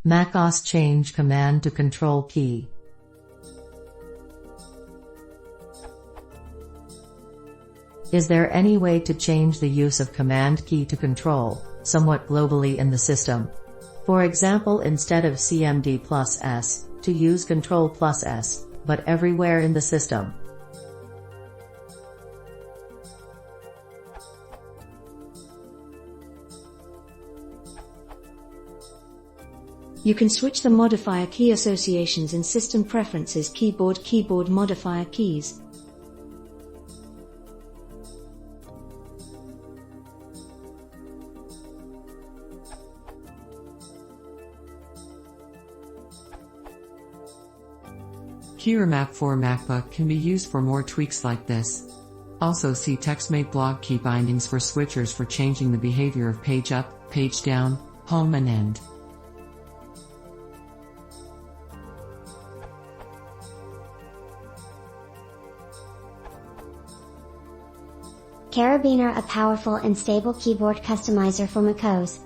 macos change command to control key. Is there any way to change the use of command key to control, somewhat globally in the system? For example, instead of CMD plus S, to use Control plus S, but everywhere in the system. You can switch the modifier key associations in System Preferences keyboard modifier keys. Key remap for MacBook can be used for more tweaks like this. Also see TextMate blog key bindings for switchers for changing the behavior of page up, page down, home and end. Carabiner, a powerful and stable keyboard customizer for macOS.